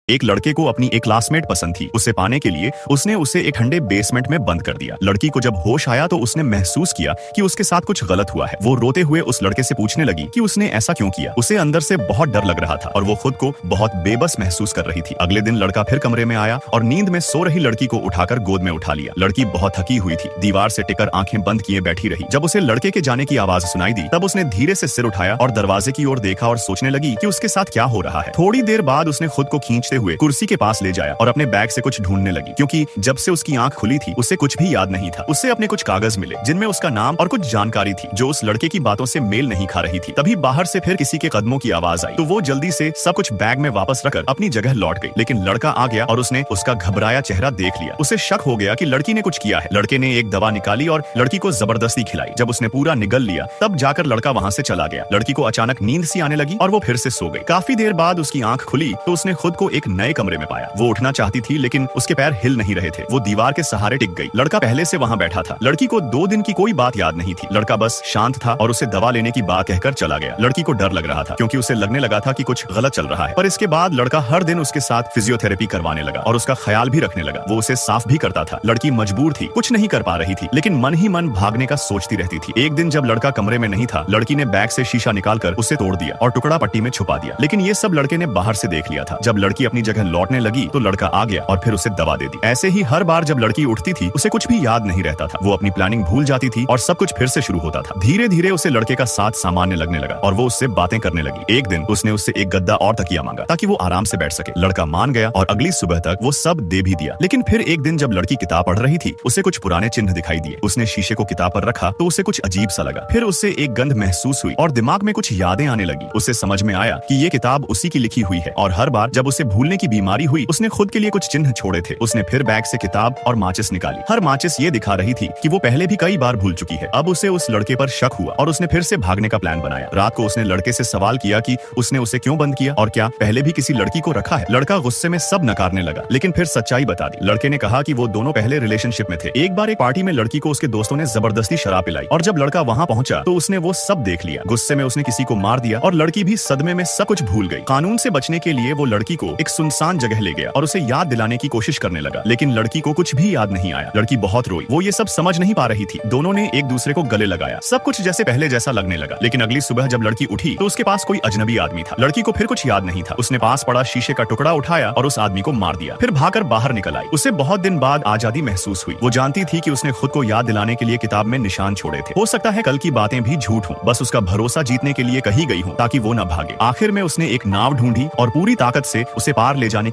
एक लड़के को अपनी एक क्लासमेट पसंद थी। उसे पाने के लिए उसने उसे एक ठंडे बेसमेंट में बंद कर दिया। लड़की को जब होश आया तो उसने महसूस किया कि उसके साथ कुछ गलत हुआ है। वो रोते हुए उस लड़के से पूछने लगी कि उसने ऐसा क्यों किया। उसे अंदर से बहुत डर लग रहा था और वो खुद को बहुत बेबस महसूस कर रही थी। अगले दिन लड़का फिर कमरे में आया और नींद में सो रही लड़की को उठाकर गोद में उठा लिया। लड़की बहुत थकी हुई थी, दीवार से टिकर आंखें बंद किए बैठी रही। जब उसे लड़के के जाने की आवाज सुनाई दी तब उसने धीरे से सिर उठाया और दरवाजे की ओर देखा और सोचने लगी कि उसके साथ क्या हो रहा है। थोड़ी देर बाद उसने खुद को खींचते हुए कुर्सी के पास ले जाया और अपने बैग से कुछ ढूंढने लगी, क्योंकि जब से उसकी आंख खुली थी उसे कुछ भी याद नहीं था। उससे अपने कुछ कागज मिले जिनमें उसका नाम और कुछ जानकारी थी जो उस लड़के की बातों से मेल नहीं खा रही थी। तभी बाहर से फिर किसी के कदमों की आवाज आई तो वो जल्दी से सब कुछ बैग में वापस रखकर अपनी जगह लौट गई। लेकिन लड़का आ गया और उसने उसका घबराया चेहरा देख लिया। उसे शक हो गया कि लड़की ने कुछ किया है। लड़के ने एक दवा निकाली और लड़की को जबरदस्ती खिलाई। जब उसने पूरा निगल लिया तब जाकर लड़का वहां से चला गया। लड़की को अचानक नींद सी आने लगी और वो फिर से सो गई। काफी देर बाद उसकी आंख खुली तो उसने खुद को एक नए कमरे में पाया। वो उठना चाहती थी लेकिन उसके पैर हिल नहीं रहे थे। वो दीवार के सहारे टिक गई। लड़का पहले से वहां बैठा था। लड़की को 2 दिन की कोई बात याद नहीं थी। लड़का बस शांत था और उसे दवा लेने की बात कहकर चला गया। लड़की को डर लग रहा था क्योंकि उसे लगने लगा था कि कुछ गलत चल रहा है। पर इसके बाद लड़का हर दिन उसके साथ फिजियोथेरेपी करवाने लगा और उसका ख्याल भी रखने लगा। वो उसे साफ भी करता था। लड़की मजबूर थी, कुछ नहीं कर पा रही थी, लेकिन मन ही मन भागने का सोचती रहती थी। एक दिन जब लड़का कमरे में नहीं था, लड़की ने बैग से शीशा निकालकर उसे तोड़ दिया और टुकड़ा पट्टी में छुपा दिया। लेकिन ये सब लड़के ने बाहर से देख लिया था। जब लड़की अपनी जगह लौटने लगी तो लड़का आ गया और फिर उसे दवा दे दी। ऐसे ही हर बार जब लड़की उठती थी उसे कुछ भी याद नहीं रहता था। वो अपनी प्लानिंग भूल जाती थी और सब कुछ फिर से शुरू होता था। धीरे धीरे उसे लड़के का साथ सामान्य लगने लगा और वो उससे बातें करने लगी। एक दिन उसने उससे एक गद्दा और तकिया मांगा ताकि वो आराम से बैठ सके। लड़का मान गया और अगली सुबह तक वो सब दे भी दिया। लेकिन फिर एक दिन जब लड़की किताब पढ़ रही थी उसे कुछ पुराने चिन्ह दिखाई दिए। उसने शीशे को किताब पर रखा तो उसे कुछ अजीब सा लगा। फिर उससे एक गंध महसूस हुई और दिमाग में कुछ यादें आने लगी। उसे समझ में आया कि ये किताब उसी की लिखी हुई है और हर बार जब उसे भूलने की बीमारी हुई उसने खुद के लिए कुछ चिन्ह छोड़े थे। उसने फिर बैग से किताब और माचिस निकाली। हर माचिस ये दिखा रही थी कि वो पहले भी कई बार भूल चुकी है। अब उसे उस लड़के पर शक हुआ और उसने फिर से भागने का प्लान बनाया। रात को उसने लड़के से सवाल किया कि उसने उसे क्यों बंद किया और क्या पहले भी किसी लड़की को रखा है। लड़का गुस्से में सब नकारने लगा लेकिन फिर सच्चाई बता दी। लड़के ने कहा कि वो दोनों पहले रिलेशनशिप में थे। एक बार एक पार्टी में लड़की को उसके दोस्तों ने जबरदस्ती शराब पिलाई और जब लड़का वहां पहुंचा तो उसने वो सब देख लिया। गुस्से में उसने किसी को मार दिया और लड़की भी सदमे में सब कुछ भूल गई। कानून से बचने के लिए वो लड़की को एक सुनसान जगह ले गया और उसे याद दिलाने की कोशिश करने लगा, लेकिन लड़की को कुछ भी याद नहीं आया। लड़की बहुत रोई। वो ये सब समझ नहीं पा रही थी। दोनों ने एक दूसरे को गले लगाया। सब कुछ जैसे पहले जैसा लगने लगा। लेकिन अगली सुबह जब लड़की उठी तो उसके पास कोई अजनबी आदमी था। लड़की को फिर कुछ याद नहीं था। उसने पास पड़ा शीशे का टुकड़ा उठाया और उस आदमी को मार दिया। फिर भागकर बाहर निकल आई। उसे बहुत दिन बाद आजादी महसूस हुई। वो जानती थी कि उसने खुद को याद दिलाने के लिए किताब में निशान छोड़े थे। हो सकता है कल की बातें भी झूठ हों, बस उसका भरोसा जीतने के लिए कही गई हूँ ताकि वो न भागे। आखिर में उसने एक नाव ढूंढी और पूरी ताकत से उसे पार ले जाने